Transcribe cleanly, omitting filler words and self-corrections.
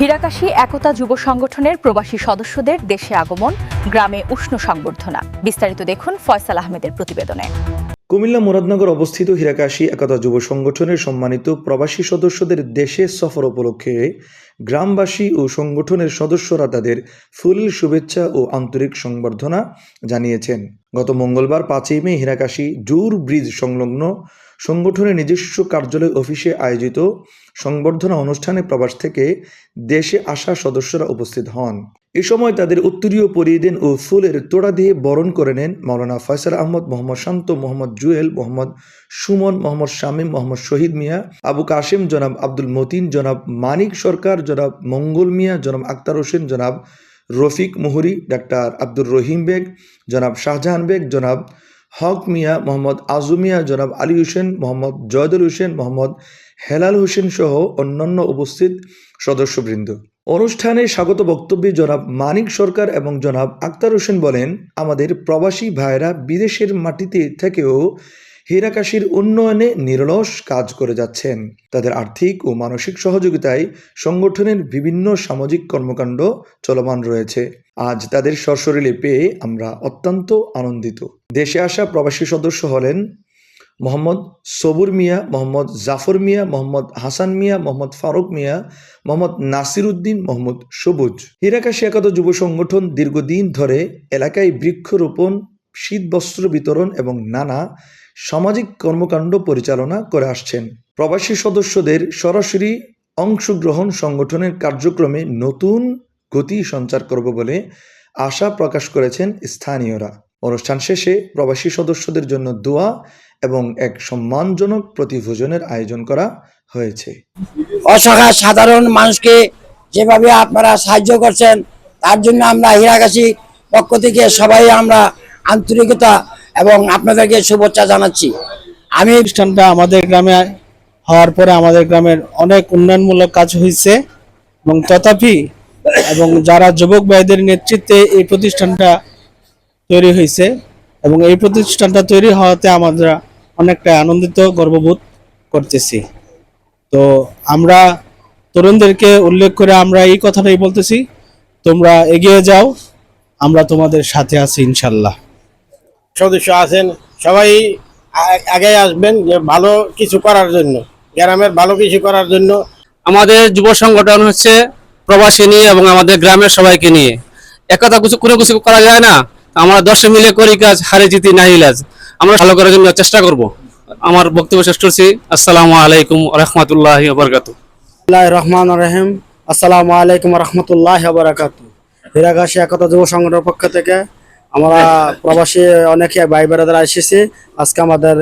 হীরাকাশী একতা যুব সংগঠনের প্রবাসী সদস্যদের দেশে আগমন, গ্রামে উষ্ণ সংবর্ধনা। বিস্তারিত দেখুন ফয়সাল আহমেদের প্রতিবেদনে। কুমিল্লা মুরাদনগর অবস্থিত হীরাকাশী একতা যুব সংগঠনের সম্মানিত প্রবাসী সদস্যদের দেশে সফর উপলক্ষে গ্রামবাসী ও সংগঠনের সদস্যরা তাদের ফুল শুভেচ্ছা ও আন্তরিক সংবর্ধনা জানিয়েছেন। গত মঙ্গলবার 5ই মে হীরাকাশী জুর ব্রিজ সংলগ্ন সংগঠনের নিজস্ব কার্যালয় অফিসে আয়োজিত সংবর্ধনা অনুষ্ঠানে প্রবাস থেকে দেশে আসা সদস্যরা উপস্থিত হন। এ সময় তাদের উত্তরীয় পরিয়ে দেন ও ফুলের তোড়া দিয়ে বরণ করে নেন মাওলানা ফয়সাল আহমদ, মোহাম্মদ শান্ত, মোহাম্মদ জুয়েল, মোহাম্মদ সুমন, মোহাম্মদ শামীম, মোহাম্মদ শহীদ মিয়া, আবু কাশেম, জনাব আব্দুল মতিন, জনাব মানিক সরকার, জনাব মঙ্গল মিয়া, জনাব আক্তার হোসেন, জনাব রফিক মুহুরি, ডাক্তার আব্দুর রহিম বেগ, জনাব শাহজাহান বেগ, জনাব হক মিয়া, মোহাম্মদ আজু মিয়া, জনাব আলী হোসেন, মোহাম্মদ জয়দুল হোসেন, মোহাম্মদ হেলাল হোসেন সহ অন্যান্য উপস্থিত সদস্যবৃন্দ। অনুষ্ঠানে স্বাগত বক্তব্যে জনাব মানিক সরকার এবং জনাব আক্তার হোসেন বলেন, আমাদের প্রবাসী ভাইয়েরা বিদেশের মাটিতে থেকেও হীরাকাশীর উন্নয়নে নিরলস কাজ করে যাচ্ছেন। তাদের আর্থিক ও মানসিক সহযোগিতায় সংগঠনের বিভিন্ন সামাজিক কর্মকাণ্ড চলমান রয়েছে। আজ তাদের সশরীরে পেয়ে আমরা অত্যন্ত আনন্দিত। দেশে আসা প্রবাসী সদস্য হলেন মোহাম্মদ সবুর মিয়া, মোহাম্মদ জাফর মিয়া, মোহাম্মদ হাসান মিয়া, মোহাম্মদ ফারুক মিয়া, মোহাম্মদ নাসির উদ্দিন, মোহাম্মদ সবুজ। হীরাকাশী একতা যুব সংগঠন দীর্ঘদিন ধরে এলাকায় বৃক্ষরোপণ, শীত বস্ত্র বিতরণ এবং নানা সামাজিক কর্মকাণ্ড পরিচালনা করে আসছেন। প্রবাসী সদস্যদের সরাসরি অংশগ্রহণ সংগঠনের কার্যক্রমে নতুন গতি সঞ্চার করবে বলে আশা প্রকাশ করেছেন স্থানীয়রা। অনুষ্ঠান শেষে প্রবাসী সদস্যদের জন্য দোয়া এবং এক সম্মানজনক প্রতিভোজনের আয়োজন করা হয়েছে। অসহায় সাধারণ মানুষকে যেভাবে আপনারা সাহায্য করছেন তার জন্য আমরা হীরাকাশী পক্ষ থেকে সবাই আমরা আন্তরিকতা এবং আপনাদেরকে শুভেচ্ছা জানাচ্ছি। আমি অনুষ্ঠানটা আমাদের গ্রামে হওয়ার পরে আমাদের গ্রামের অনেক উন্নয়নমূলক কাজ হয়েছে এবং তথাপি এবং যারা যুবক ভাইদের নেতৃত্বে এই প্রতিষ্ঠানটা তৈরি হয়েছে এবং এই প্রতিষ্ঠানটা তৈরি হওয়াতে আমরা অনেকটা আনন্দিত গর্ববোধ করতেছি। তো আমরা তরুণদেরকে উল্লেখ করে আমরা এই কথাটাই বলতেছি, তোমরা এগিয়ে যাও, আমরা তোমাদের সাথে আছি ইনশাল্লাহ। সদস্য আছেন সবাই আগে আসবেন যে ভালো কিছু করার জন্য, গ্রামের ভালো কিছু করার জন্য। আমাদের যুব সংগঠন হচ্ছে প্রবাসী নিয়ে এবং আমাদের গ্রামের সবাইকে নিয়ে। একতা কোনো কিছু করা যায় না, আমরা 10 মিলে করি কাজ, হারে জিতি না ইলাজ। আমরা ভালো করার জন্য চেষ্টা করব। আমার বক্তব্য শেষ করছি। আসসালামু আলাইকুম ওয়া রাহমাতুল্লাহি ওয়া বারাকাতুহু। বিসমিল্লাহির রহমানির রহিম। আসসালামু আলাইকুম ওয়া রাহমাতুল্লাহি ওয়া বারাকাতুহু। হীরাকাশী একতা যুব সংগঠনের পক্ষ থেকে আমরা প্রবাসী অনেকে ভাই বোনেরা এসেছি। আজকে আমাদের